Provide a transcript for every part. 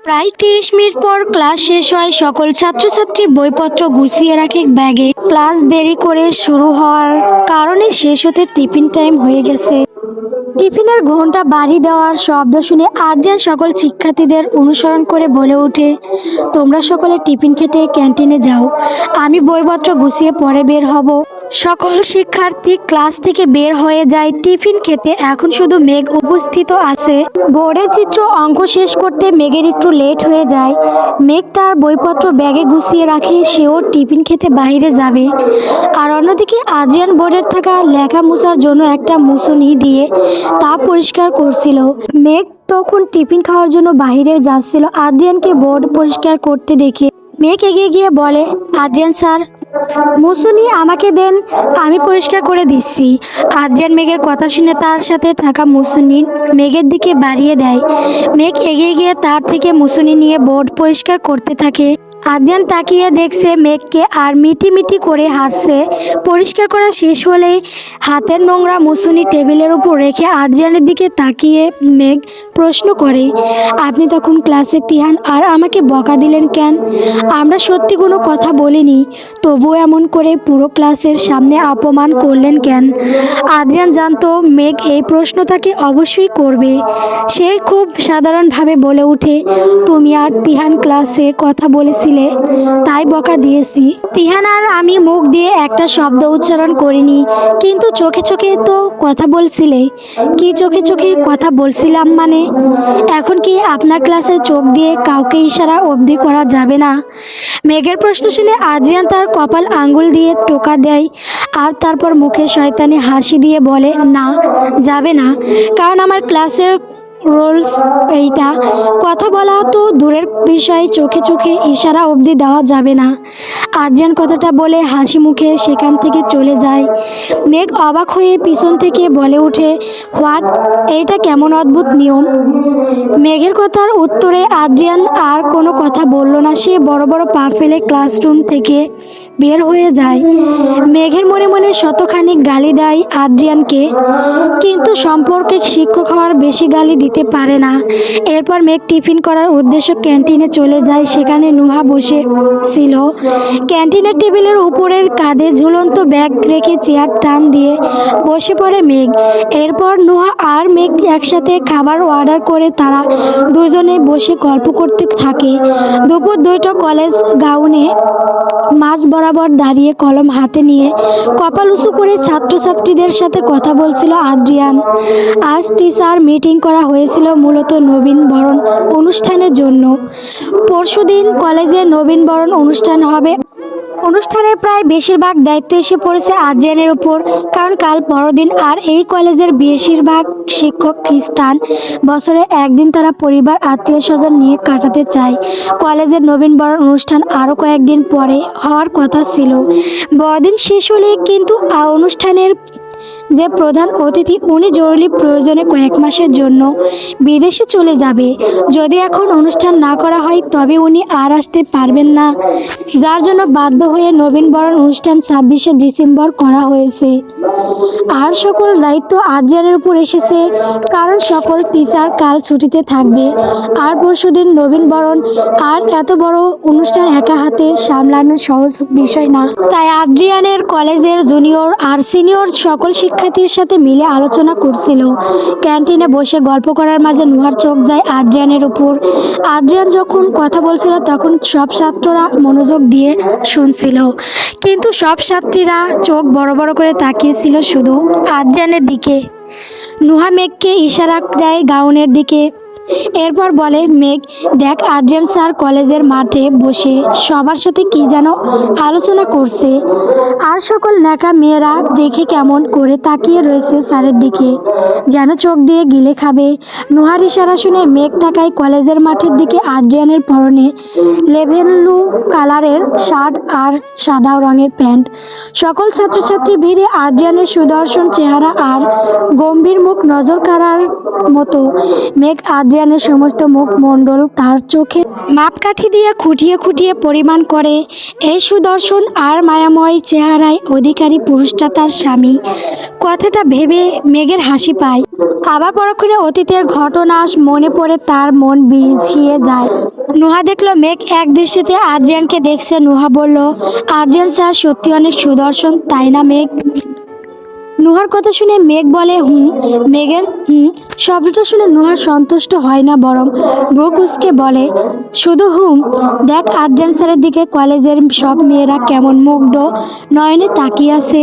প্রায় ৩০ মিনিট পর ক্লাস শেষ হয়। সকল ছাত্রছাত্রী বইপত্র গুছিয়ে রাখে ব্যাগে। ক্লাস দেরি করে শুরু হওয়ার কারণে শেষ হতে টিফিন টাইম হয়ে গেছে। টিফিনের ঘন্টা বাড়ি দেওয়ার শব্দ শুনে আদ্রিয়ান সকল শিক্ষার্থীদের অনুসরণ করে বলে ওঠে, তোমরা সকলে টিফিন খেতে ক্যান্টিনে যাও, আমি বইপত্র গুছিয়ে পরে বের হব। সকল শিক্ষার্থী ক্লাস থেকে বের হয়ে যায় টিফিন খেতে। এখন শুধু মেঘ উপস্থিত আছে। বোর্ডের চিত্র অঙ্ক শেষ করতে মেঘের একটু লেট হয়ে যায়। মেঘ তার বইপত্র ব্যাগে গুছিয়ে রাখে, সেও টিফিন খেতে বাইরে যাবে। আর অন্যদিকে আদ্রিয়ান বোর্ডের থাকা লেখা মুছার জন্য একটা মুছুনি দিয়ে তা পরিষ্কার করছিল। মেঘ তখন টিফিন খাওয়ার জন্য বাইরে যাচ্ছিল। আদ্রিয়ানকে বোর্ড পরিষ্কার করতে দেখে মেঘ এগিয়ে গিয়ে বলে, আদ্রিয়ান স্যার, মুছুনি আমাকে দেন, আমি পরিষ্কার করে দিচ্ছি। আদ্রিয়ান মেঘের কথা শুনে তার সাথে থাকা মুছুনি মেঘের দিকে বাড়িয়ে দেয়। মেঘ এগিয়ে গিয়ে তার থেকে মুছুনি নিয়ে বোর্ড পরিষ্কার করতে থাকে। আদ্রিয়ান তাকিয়ে দেখছে মেঘকে আর মিটি মিটি করে হাসছে। পরিষ্কার করা শেষ হলে হাতের নোংরা মুছুনি টেবিলের উপর রেখে আদ্রিয়ানের দিকে তাকিয়ে মেঘ প্রশ্ন করে, আপনি তখন ক্লাসে তিহান আর আমাকে বকা দিলেন কেন? আমরা সত্যি কোনো কথা বলিনি, তবুও এমন করে পুরো ক্লাসের সামনে অপমান করলেন কেন? আদ্রিয়ান জানতো মেঘ এই প্রশ্ন তাকে অবশ্যই করবে। সে খুব সাধারণভাবে বলে ওঠে, তুমি আর তিহান ক্লাসে কথা বলেছিলে, তাই বকা দিয়েছি। তিহান আর আমি মুখ দিয়ে একটা শব্দ উচ্চারণ করিনি, কিন্তু চোখে চোখে তো কথা বলছিলে। কি চোখে চোখে কথা বলছিলাম মানে? এখন কি আপনার ক্লাসে চোখ দিয়ে কাউকে ইশারা অবধি করা যাবে না? মেঘের প্রশ্ন শুনে আদ্রিয়ান তার কপাল আঙ্গুল দিয়ে টোকা দেয় আর তারপর মুখে শয়তানি হাসি দিয়ে বলে, না, যাবে না, কারণ আমার ক্লাসের রুলস এইটা। কথা বলা তো দূরের বিষয়, চোখে চোখে ইশারা অবধি দেওয়া যাবে না। আদ্রিয়ান কথাটা বলে হাসি মুখে সেখান থেকে চলে যায়। মেঘ অবাক হয়ে পিছন থেকে বলে ওঠে, হোয়াট, এইটা কেমন অদ্ভুত নিয়ম? মেঘের কথার উত্তরে আদ্রিয়ান আর কোনো কথা বলল না। সে বড় বড় পা ফেলে ক্লাসরুম থেকে বের হয়ে যায়। মেঘের মনে মনে শতখানি গালি দেয় আদ্রিয়ানকে, কিন্তু সম্পর্কে শিক্ষক হওয়ার বেশি গালি দিতে পারে না। এরপর মেঘ টিফিন করার উদ্দেশ্য ক্যান্টিনে চলে যায়। সেখানে নুহা বসে ছিল। ক্যান্টিনের টেবিলের উপরের কাঁধে ঝুলন্ত ব্যাগ রেখে চেয়ার টান দিয়ে বসে পড়ে মেঘ। এরপর নুহা আর মেঘ একসাথে খাবার অর্ডার করে তারা দুজনে বসে গল্প করতে থাকে। দুপুর 2টা। কলেজ গাউনে মাঝ বরাবর দাঁড়িয়ে কলম হাতে নিয়ে কপাল উঁচু করে ছাত্রছাত্রীদের সাথে কথা বলছিল আদ্রিয়ান। আজ টিচার মিটিং করা হয়েছিল মূলত নবীনবরণ অনুষ্ঠানের জন্য। পরশুদিন কলেজে নবীনবরণ অনুষ্ঠান হবে। অনুষ্ঠানের প্রায় বেশিরভাগ দায়িত্ব এসে পড়েছে আদ্রিয়ানের উপর, কারণ কাল পরদিন। আর এই কলেজের বেশিরভাগ শিক্ষক খ্রিস্টান। বছরে একদিন তারা পরিবার আত্মীয় স্বজন নিয়ে কাটাতে চায়। কলেজের নবীনবরণ অনুষ্ঠান আরও কয়েকদিন পরে হওয়ার কথা ছিল। বড়দিন শেষ হলে কিন্তু অনুষ্ঠানের যে প্রধান অতিথি, উনি জরুরি প্রয়োজনে কয়েক মাসের জন্য বিদেশে চলে যাবে। যদি এখন অনুষ্ঠান না করা হয় তবে উনি আর আসতে পারবেন না, যার জন্য বাধ্য হয়ে নবীনবরণ অনুষ্ঠান 26শে ডিসেম্বর করা হয়েছে। আর সকল দায়িত্ব আদ্রিয়ানের উপর এসেছে, কারণ সকল টিচার কাল ছুটিতে থাকবে আর পরশুদিন নবীনবরণ। আর এত বড় অনুষ্ঠান একা হাতে সামলানো সহজ বিষয় না। তাই আদ্রিয়ানের কলেজের জুনিয়র আর সিনিয়র সকল শিক্ষার্থীর সাথে মিলে আলোচনা করছিল। ক্যান্টিনে বসে গল্প করার মাঝে নুহার চোখ যায় আদ্রিয়ানের উপর। আদ্রিয়ান যখন কথা বলছিল তখন সব ছাত্ররা মনোযোগ দিয়ে শুনছিল, কিন্তু সব ছাত্রীরা চোখ বড় বড় করে তাকিয়েছিল শুধু আদ্রিয়ানের দিকে। নুহা মেঘকে ইশারা দেয় গাউনের দিকে। এরপর বলে, মেঘ দেখ, আদ্রিয়ান স্যার কলেজের মাঠে বসে সবার সাথে কি যেন আলোচনা করছে। আর সকল ন্যাকা মেয়েরা দেখে কেমন করে তাকিয়ে রয়েছে স্যারের দিকে, যেন চোখ দিয়ে গিলে খাবে। নুহার ইশারা শুনে মেঘ তাকায় কলেজের মাঠের দিকে। আদ্রিয়ানের পরনে লেভেন্ডু কালারের শার্ট আর সাদা রঙের প্যান্ট। সকল ছাত্রছাত্রী ভিড়ে আদ্রিয়ানের সুদর্শন চেহারা আর গম্ভীর মুখ নজর কাড়ার মতো। মেঘ আদ্রিয়ান আদ্রিয়ানের সমস্ত মুখমণ্ডল তার চোখে মাপকাঠি দিয়ে খুঁটিয়ে খুঁটিয়ে পরিমাণ করে। এই সুদর্শন আর মায়াময় চেহারায় অধিকারী পুরুষটা তার স্বামী। কথাটা ভেবে মেঘের হাসি পায়। আবার পরক্ষণে অতীতের ঘটনা মনে পড়ে তার মন বিষিয়ে যায়। নুহা দেখলো মেঘ এক দৃষ্টিতে আদ্রিয়ানকে দেখছে। নুহা বলল, আদ্রিয়ান স্যার সত্যি অনেক সুদর্শন, তাই না মেঘ? নুহার কথা শুনে মেঘ বলে, মেঘের শব্দটা শুনে নুহা সন্তুষ্ট হয় না, বরং ভ্রু কুঁচকে বলে, শুধু দেখ আদ্রিয়ান স্যারের দিকে কলেজের সব মেয়েরা কেমন মুগ্ধ নয়নে তাকিয়ে আছে।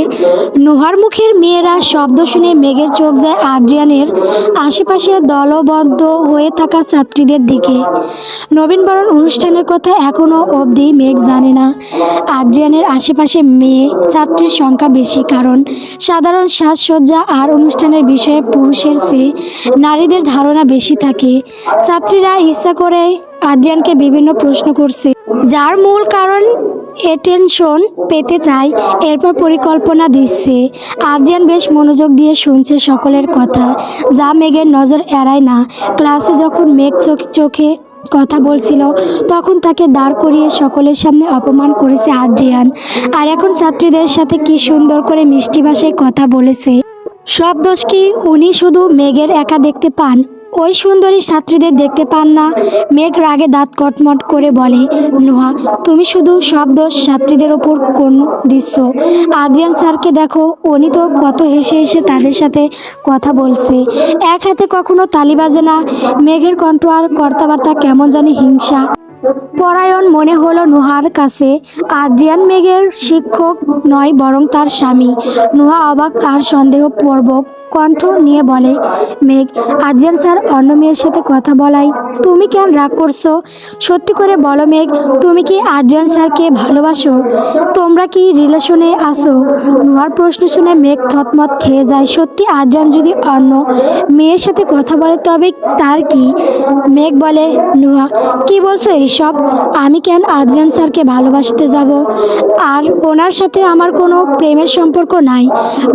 নুহার মুখের মেয়েরা শব্দ শুনে মেঘের চোখ যায় আদ্রিয়ানের আশেপাশে দলবদ্ধ হয়ে থাকা ছাত্রীদের দিকে। নবীনবরণ অনুষ্ঠানের কথা এখনো অবধি মেঘ জানে না। আদ্রিয়ানের আশেপাশে মেয়ে ছাত্রীর সংখ্যা বেশি, কারণ সাধারণ সাজসজ্জা আর অনুষ্ঠানের বিষয়ে পুরুষের চেয়ে নারীদের ধারণা বেশি থাকে। ছাত্রীরা ইচ্ছা করে আদ্রিয়ানকে বিভিন্ন প্রশ্ন করছে, যার মূল কারণ অ্যাটেনশন পেতে চায়। এরপর পরিকল্পনা দিচ্ছে। আদ্রিয়ান বেশ মনোযোগ দিয়ে শুনছে সকলের কথা, যা মেঘের নজর এড়ায় না। ক্লাসে যখন মেঘ চোখে কথা বলছিল তখন তাকে দাঁড় করিয়ে সকলের সামনে অপমান করেছে আদ্রিয়ান, আর এখন ছাত্রীদের সাথে কি সুন্দর করে মিষ্টি ভাষায় কথা বলেছে। সব দোষ কি উনি শুধু মেঘের একা দেখতে পান? ওই সুন্দরী ছাত্রীদের দেখতে পান না? মেঘ রাগে দাঁত কটমট করে বলে, নুহা, তুমি শুধু সব দোষ ছাত্রীদের ওপর কোন দিচ্ছ। আদ্রিয়ান স্যারকে দেখো, উনি তো কত হেসে হেসে তাদের সাথে কথা বলছে। এক হাতে কখনো তালি বাজে না। মেঘের কণ্ঠ আর কথাবার্তা কেমন জানি হিংসা পরায়ণ মনে হলো নুহার কাছে। আদ্রিয়ান মেঘের শিক্ষক নয়, বরং তার স্বামী। নুহা অবাক আর সন্দেহপূর্বক কণ্ঠ নিয়ে বলে, মেঘ, আদ্রিয়ান স্যার অন্য মেয়ের সাথে কথা বলাই তুমি কেন রাগ করছো? সত্যি করে বলো মেঘ, তুমি কি আদ্রিয়ান স্যারকে ভালোবাসো? তোমরা কি রিলেশনে আসো? নুহার প্রশ্ন শুনে মেঘ থতমত খেয়ে যায়। সত্যি আদ্রিয়ান যদি অন্য মেয়ের সাথে কথা বলে তবে তার কি? মেঘ বলে, নুহা, কি বলছো এইসব? আমি কেন আদ্রিয়ান স্যারকে ভালোবাসতে যাব? আর ওনার সাথে আমার কোনো প্রেমের সম্পর্ক নাই।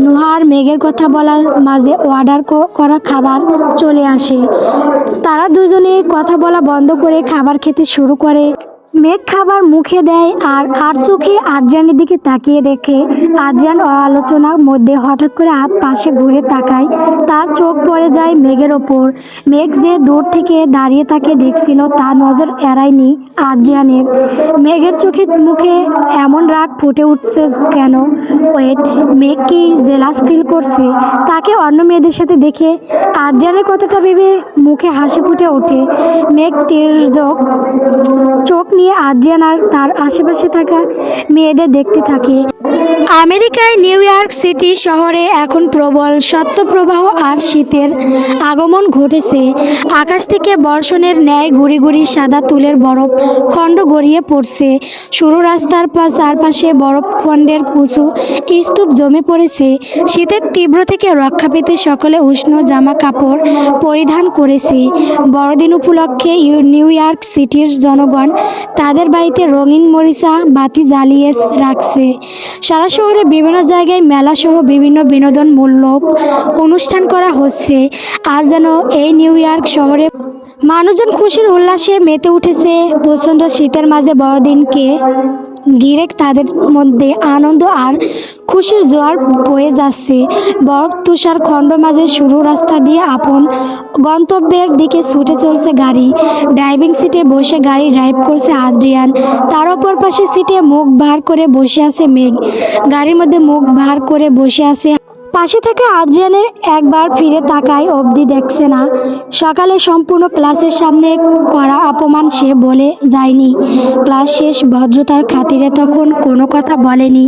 নুহা আর মেঘের কথা বলার মাঝে অর্ডার করা খাবার চলে আসে। তারা দুজনে কথা বলা বন্ধ করে খাবার খেতে শুরু করে। মেঘ খাবার মুখে দেয় আর চোখে আদ্রিয়ানের দিকে তাকিয়ে রেখে আদ্রিয়ান আলোচনার মধ্যে হঠাৎ করে পাশে ঘুরে তাকায়। তার চোখ পড়ে যায় মেঘের ওপর। মেঘ যে দূর থেকে দাঁড়িয়ে তাকে দেখছিল তার নজর এড়ায়নি আদ্রিয়ানের। মেঘের চোখে মুখে এমন রাগ ফুটে উঠছে কেন? ওয়েট, মেঘ কি জেলাস ফিল করছে তাকে অন্য মেয়েদের সাথে দেখে? আদ্রিয়ানের কথাটা ভেবে মুখে হাসি ফুটে ওঠে। মেঘ তির্যক চোখ নিয়ে আদ্রিয়ান আর তার আশেপাশে থাকা মেয়েদের দেখতে থাকে। আমেরিকায় নিউ ইয়র্ক সিটি শহরে এখন প্রবল শৈত্যপ্রবাহ আর শীতের আগমন ঘটেছে। আকাশ থেকে বর্ষণের ন্যায় গুড়ি গুড়ি সাদা তুলের বরফ খণ্ড গড়িয়ে পড়ছে। সরু রাস্তার চারপাশে বরফখণ্ডের উঁচু স্তূপ জমে পড়েছে। শীতের তীব্র থেকে রক্ষা পেতে সকলে উষ্ণ জামা কাপড় পরিধান করেছে। বড়দিন উপলক্ষে নিউ ইয়র্ক সিটির জনগণ তাদের বাড়িতে রঙিন মরিচা বাতি জ্বালিয়ে রাখছে। সারা শহরে বিভিন্ন জায়গায় মেলাসহ বিভিন্ন বিনোদনমূলক অনুষ্ঠান করা হচ্ছে। আজ যেন এই নিউ ইয়র্ক শহরে মানুষজন খুশির উল্লাসে মেতে উঠেছে। প্রচণ্ড শীতের মাঝে বড়দিনকে ঘিরে তাদের মধ্যে আনন্দ আর খুশির জোয়ার বয়ে যাচ্ছে। বরফ তুষার খণ্ড মাঝে সরু রাস্তা দিয়ে আপন গন্তব্যের দিকে ছুটে চলছে গাড়ি। ড্রাইভিং সিটে বসে গাড়ি ড্রাইভ করছে আদ্রিয়ান। তার অপর পাশে সিটে মুখ ভার করে বসে আছে মেঘ। গাড়ির মধ্যে মুখ ভার করে বসে আছে। পাশে থাকা আদ্রিয়ানের একবার ফিরে তাকায় অবধি দেখছে না। সকালে সম্পূর্ণ ক্লাসের সামনে করা অপমান সে বলে যায়নি। ক্লাস শেষ ভদ্রতার খাতিরে তখন কোনো কথা বলেনি।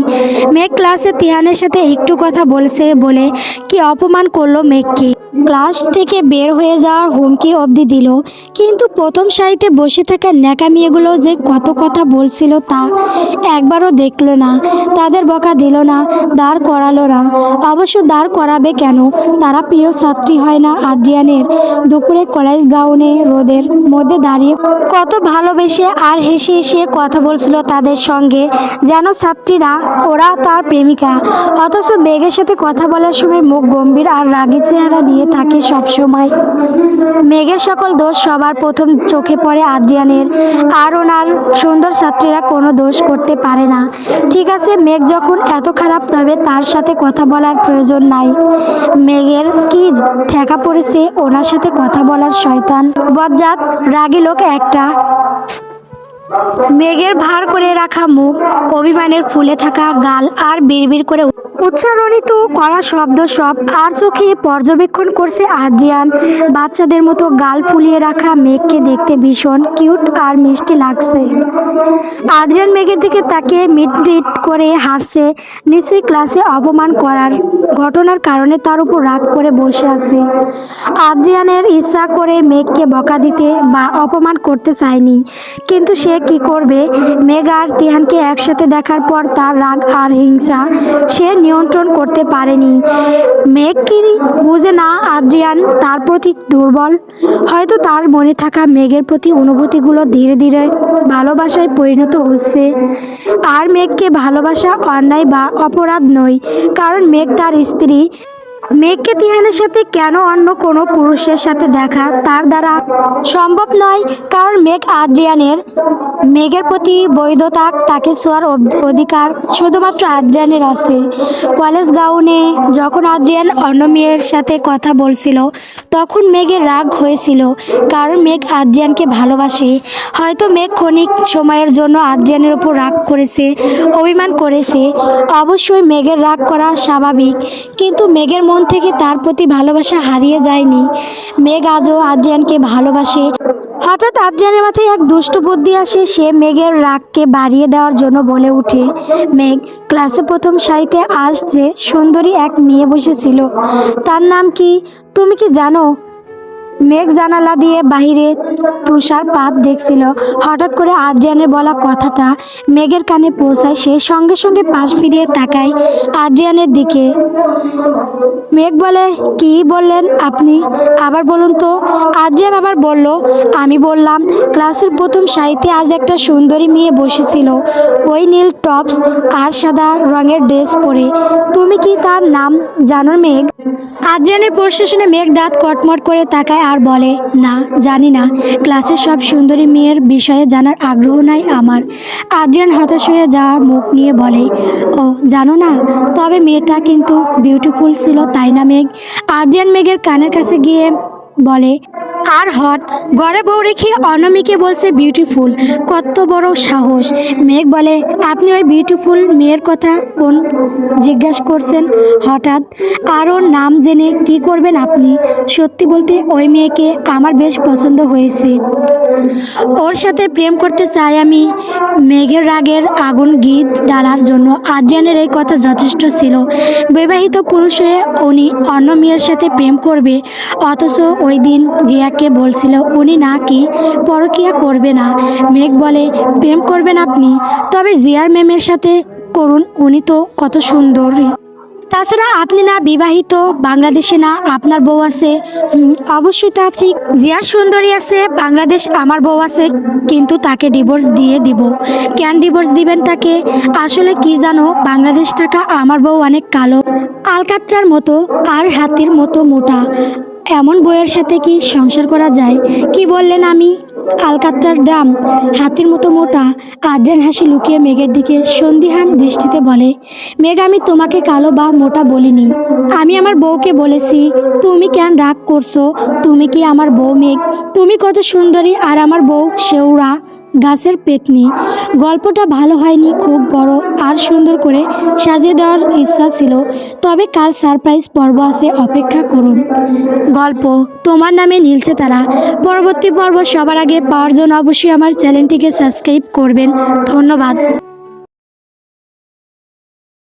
মেঘ ক্লাসে তিহানের সাথে একটু কথা বলছে বলে কি অপমান করলো মেঘকে। ক্লাস থেকে বের হয়ে যাওয়ার হুমকি অবধি দিল। কিন্তু প্রথম সারিতে বসে থাকা ন্যাকা মেয়েগুলো যে কত কথা বলছিল তা একবারও দেখলো না। তাদের বকা দিল না, দাঁড় করালো না। অবশ্য অবশ্য দাঁড় করাবে কেন? তারা প্রিয় ছাত্রী হয় না আদ্রিয়ানের? দুপুরে কলেজ গাউনে রোদের মধ্যে দাঁড়িয়ে কত ভালোবেসে আর হেসে হেসে কথা বলছিল তাদের সঙ্গে, যেন ছাত্রীরা ওরা তার প্রেমিকা। অথচ মেঘের সাথে কথা বলার সময় মুখ গম্ভীর আর রাগী চেহারা নিয়ে থাকে সবসময়। মেঘের সকল দোষ সবার প্রথম চোখে পড়ে আদ্রিয়ানের, আর ওনার সুন্দর ছাত্রীরা কোনো দোষ করতে পারে না। ঠিক আছে, মেঘ যখন এত খারাপ তবে তার সাথে কথা বলার প্রয়োজন নাই। মেঘের কি ঠেকা পড়েছে ওনার সাথে কথা বলার? শয়তান বজ্জাত রাগী লোক একটা। মেঘের ভার করে রাখা মুখ, অভিমানের ফুলে থাকা গাল আর বিড়বিড় করে উচ্চারণিত করা শব্দ সব আর চোখে পর্যবেক্ষণ করছে আদ্রিয়ান। বাচ্চাদের মতো গাল ফুলিয়ে রাখা মেঘকে দেখতে ভীষণ কিউট আর মিষ্টি লাগছে। আদ্রিয়ান মেঘের দিকে তাকিয়ে মিটমিট করে হাসছে। নিশ্চয়ই ক্লাসে অপমান করার ঘটনার কারণে তার উপর রাগ করে বসে আছে। আদ্রিয়ানের ইচ্ছা করে মেঘকে বকা দিতে বা অপমান করতে চায়নি, কিন্তু সে কি করবে? মেঘ আর তিহানকে একসাথে দেখার পর তার রাগ আর হিংসা সে নিয়ন্ত্রণ করতে পারেনি। মেঘ কি বুঝে না আদ্রিয়ান তার প্রতি দুর্বল? হয়তো তার মনে থাকা মেঘের প্রতি অনুভূতিগুলো ধীরে ধীরে ভালোবাসায় পরিণত হচ্ছে। আর মেঘকে ভালোবাসা অন্যায় বা অপরাধ নয়, কারণ মেঘ তার স্ত্রী। মেঘকে তিহানের সাথে কেন অন্য কোনো পুরুষের সাথে দেখা তার দ্বারা সম্ভব নয়, কারণ মেঘ আদ্রিয়ানের। মেঘের প্রতি বৈধতা তাকে ছোঁয়ার অধিকার শুধুমাত্র আদ্রিয়ানের আছে। কলেজ গাউনে যখন আদ্রিয়ান অন্য মেয়ের সাথে কথা বলছিল তখন মেঘের রাগ হয়েছিল, কারণ মেঘ আদ্রিয়ানকে ভালোবাসে। হয়তো মেঘ ক্ষণিক সময়ের জন্য আদ্রিয়ানের উপর রাগ করেছে, অভিমান করেছে। অবশ্যই মেঘের রাগ করা স্বাভাবিক, কিন্তু মেঘের মন থেকে তার প্রতি ভালোবাসা হারিয়ে যায়নি। মেঘ আজও আদ্রিয়ানকে ভালোবাসে। হঠাৎ আদ্রিয়ানের মাথায় এক দুষ্ট বুদ্ধি আসে। সে মেঘের রাগকে বাড়িয়ে দেওয়ার জন্য বলে ওঠে, মেঘ, ক্লাসে প্রথম সারিতে আজ যে সুন্দরী এক মেয়ে বসেছিল তার নাম কি তুমি কি জানো? মেঘ জানালা দিয়ে বাহিরে তুষারপাত দেখছিল। হঠাৎ করে আদ্রিয়ানের বলা কথাটা মেঘের কানে পৌঁছায়। সে সঙ্গে সঙ্গে পাশ ফিরিয়ে তাকায় আদ্রিয়ানের দিকে। মেঘ বলে, কি বললেন আপনি? আবার বলুন তো। আদ্রিয়ান আবার বলল, আমি বললাম ক্লাসের প্রথম সারিতে আজ একটা সুন্দরী মেয়ে বসেছিল, ওই নীল টপস আর সাদা রঙের ড্রেস পরে। তুমি কি তার নাম জানো মেঘ? আদ্রিয়ানের প্রশ্ন শুনে মেঘ দাঁত কটমট করে তাকায় আর বলে, না, জানি না। ক্লাসের সব সুন্দরী মেয়ের বিষয়ে জানার আগ্রহ নাই আমার। আদ্রিয়ান হতাশ হয়ে যাওয়া মুখ নিয়ে বলে, ও জানো না? তবে মেয়েটা কিন্তু বিউটিফুল ছিল, তাই না মেঘ? আদ্রিয়ান মেঘের কানের কাছে গিয়ে বলে, আর হট ঘরে বউ রেখে অনামিকে বলছে বিউটিফুল, কত বড় সাহস! মেঘ বলে, আপনি ওই বিউটিফুল মেয়ের কথা কোন জিজ্ঞাসা করছেন হঠাৎ? আর ওর নাম জেনে কি করবেন আপনি? সত্যি বলতে ওই মেয়েকে আমার বেশ পছন্দ হয়েছে, ওর সাথে প্রেম করতে চাই আমি। মেঘের রাগের আগুন ঘি ঢালার জন্য আদ্রিয়ানের এই কথা যথেষ্ট ছিল। বিবাহিত পুরুষ হয়ে উনি অন্য মেয়ের সাথে প্রেম করবে, অথচ ওই দিন জিয়াকে বলছিল উনি নাকি পরকীয়া করবে না। মেঘ বলে, প্রেম করবেন আপনি? তবে জিয়ার ম্যামের সাথে করুন, উনি তো কত সুন্দরী। তাছাড়া আপনি না বিবাহিত, বাংলাদেশে না আপনার বউ আছে? অবশ্যই তা ঠিক, জিয়া সুন্দরী আছে, বাংলাদেশ আমার বউ আছে, কিন্তু তাকে ডিভোর্স দিয়ে দিব। কেন ডিভোর্স দিবেন তাকে? আসলে কি জানো, বাংলাদেশ থাকা আমার বউ অনেক কালো, আলকাত্রার মতো আর হাতির মতো মোটা। এমন বউয়ের সাথে কি সংসার করা যায়? কি বললেন আমি? আলকাত্রার ড্রাম, হাতির মতো মোটা? আদ্রিয়ান হাসি লুকিয়ে মেঘের দিকে সন্দিহান দৃষ্টিতে বলে, মেঘ, আমি তোমাকে কালো বা মোটা বলিনি, আমি আমার বউকে বলেছি। তুমি কেন রাগ করছো? তুমি কি আমার বউ মেঘ? তুমি কত সুন্দরী আর আমার বউ শেওড়া গাছের পেতনি। গল্পটা ভালো হয়নি, খুব বড় আর সুন্দর করে সাজিয়ে দেওয়ার ইচ্ছা ছিল, তবে কাল সারপ্রাইজ পর্ব আছে, অপেক্ষা করুন। গল্প তোমার নামে নীলছে তারা পরবর্তী পর্ব সবার আগে পাওয়ার জন্য অবশ্যই আমার চ্যানেলটিকে সাবস্ক্রাইব করবেন। ধন্যবাদ।